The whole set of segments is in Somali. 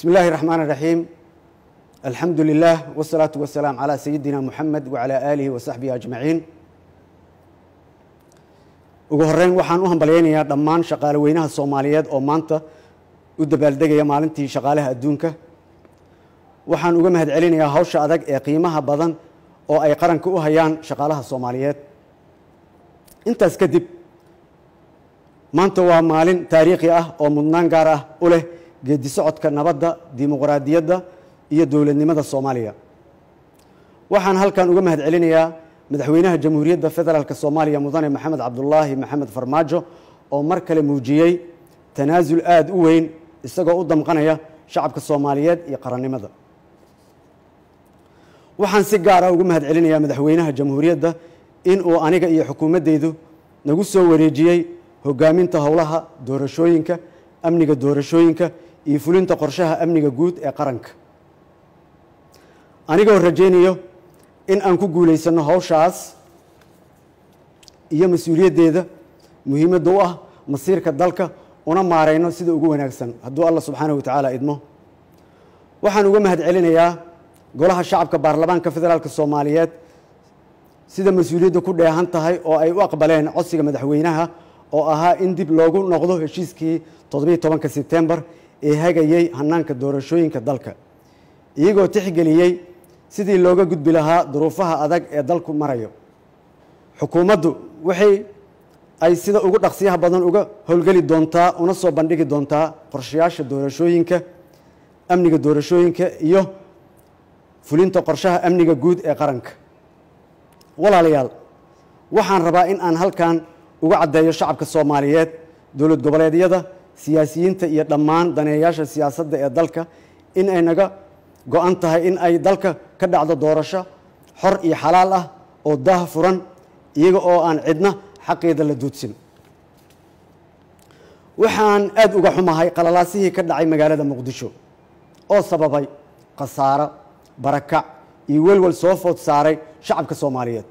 بسم الله الرحمن الرحيم. الحمد لله والصلاة والسلام على سيدنا محمد وعلى آله وصحبه أجمعين. ugu horeyn waxaan u hambaleynayaa dhammaan shaqaaleynaha Soomaaliyeed oo maanta u dabaaldegaya maalintii shaqaalaha adduunka. waxaan uga mahadcelinayaa hawsha adag ee qiimaha badan oo ay qaranka u hayaan shaqaalaha Soomaaliyeed. intaas kadib maanta waa maalin taariikhi ah oo mudnaan gaar ah u leh geedi socodka nabadda, dimuqraadiyadda iyo dawladnimada Soomaaliya. waxaan halkan uga mahadcelinayaa madaxweynaha Jamhuuriyadda Federaalka Soomaaliya Mudane Maxamed Cabdullaahi Maxamed Farmaajo oo mar kale muujiyay tanaasul aad u weyn isagoo u damqanaya shacabka Soomaaliyeed iyo qarannimada. waxaan si gaar ah uga mahadcelinayaa madaxweynaha Jamhuuriyadda in uu aniga iyo xukuumaddeedu nagu soo wareejiyay hogaaminta howlaha doorashooyinka, amniga doorashooyinka iyo fulinta qorshaha amniga guud ee qaranka. anigoo rajaynayo in aan ku guuleysano hawshaas iyo mas'uuliyaddeeda muhiimadda u ah masiirka dalka una maareyno sida ugu wanaagsan hadduu Allah subxaanahu wa tacaala idmo. waxaan uga mahadcelinayaa golaha shacabka baarlamaanka federaalka Soomaaliyeed sida mas'uuliyadda ku dheehan tahay oo ay u aqbaleen codsiga madaxweynaha oo ahaa in dib loogu noqdo heshiiskii 17 Sebtembar ee hagayay hanaanka doorashooyinka dalka, iyagoo tixgeliyay sidii looga gudbi lahaa duruufaha adag ee dalku marayo. xukuumaddu waxay ay sida ugu dhaqsiyaha badan uga howlgeli doontaa una soo bandhigi doontaa qorshayaasha doorashooyinka, amniga doorashooyinka iyo fulinta qorshaha amniga guud ee qaranka. walaalayaal, waxaan rabaa in aan halkan uga caddeeyo shacabka Soomaaliyeed, dowlad goboleedyada, siyaasiyiinta iyo dhammaan daneeyaasha siyaasadda ee dalka in ay naga go'an tahay in ay dalka ka dhacdo doorasho xor iyo xalaal ah oo daah furan, iyaga oo aan cidna xaqeeda la duudsin. waxaan aad uga xumahay qalalaasihii ka dhacay magaalada Muqdisho oo sababay khasaaro, barakac iyo welwel soo food saaray shacabka Soomaaliyeed.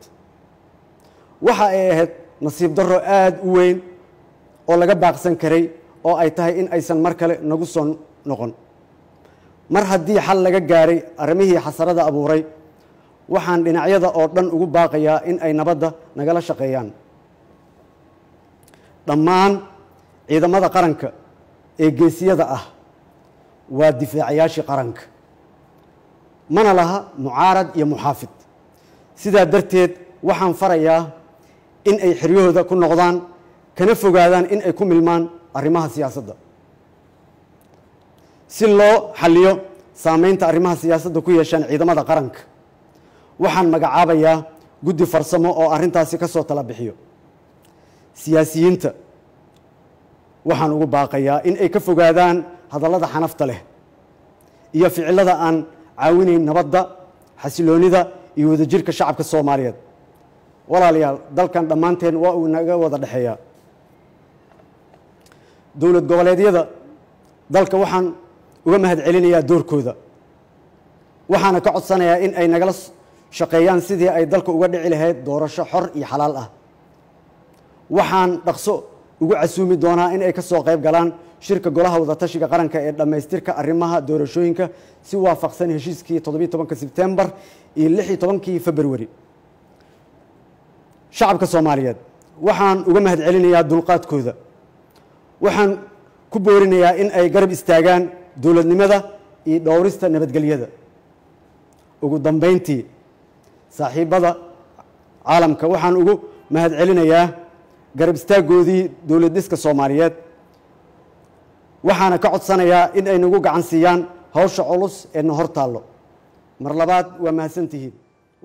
waxa ay ahayd nasiib darro aad u weyn oo laga baaqsan karay oo ay tahay in aysan mar kale nagu soo noqon. mar haddii xal laga gaaray arrimihii xasarada abuuray, waxaan dhinacyada oo dhan ugu baaqayaa in ay nabadda nagala shaqeeyaan. dhammaan ciidamada qaranka ee geesiyada ah waa difaacayaashii qaranka, mana laha mucaarad iyo muxaafid. sidaa darteed waxaan farayaa in ay xiryahooda ku noqdaan kana fogaadaan in ay ku milmaan arrimaha siyaasadda. si loo xalliyo saameynta arrimaha siyaasadda ku yeeshaan ciidamada qaranka, waxaan magacaabayaa guddi farsamo oo arrintaasi ka soo tala bixiyo. siyaasiyiinta waxaan ugu baaqayaa in ay ka fogaadaan hadallada xanafta leh iyo ficilada aan caawinayn nabadda, xasiloonida iyo wadajirka shacabka Soomaaliyeed. walaalayaal, dalkan dhammaanteen waa uu naga wada dhexeeyaa. dowlad goboleedyada dalka waxaan uga mahadcelinayaa doorkooda, waxaana ka codsanayaa in ay nagala shaqeeyaan sidii ay dalka uga dhici lahayd doorasho xor iyo xalaal ah. waxaan dhaqso ugu casuumi doonaa in ay ka soo qayb galaan shirka golaha wadatashiga qaranka ee dhammaystirka arrimaha doorashooyinka si waafaqsan heshiiskii 17 Sebtembar iyo 16 Februari. shacabka Soomaaliyeed waxaan uga mahadcelinayaa dulqaadkooda, waxaan ku boorinayaa in ay garab istaagaan dowladnimada iyo dhowrista nabadgelyada. ugu dambeyntii, saaxiibada caalamka waxaan ugu mahadcelinayaa garab istaaggoodii dowlad dhiska Soomaaliyeed, waxaana ka codsanayaa in ay nagu gacan siiyaan hawsha culus ee na hor taallo. mar labaad waa mahadsantihiin.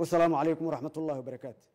wasalaamu calaykum waraxmatullaahi wabarakaatu.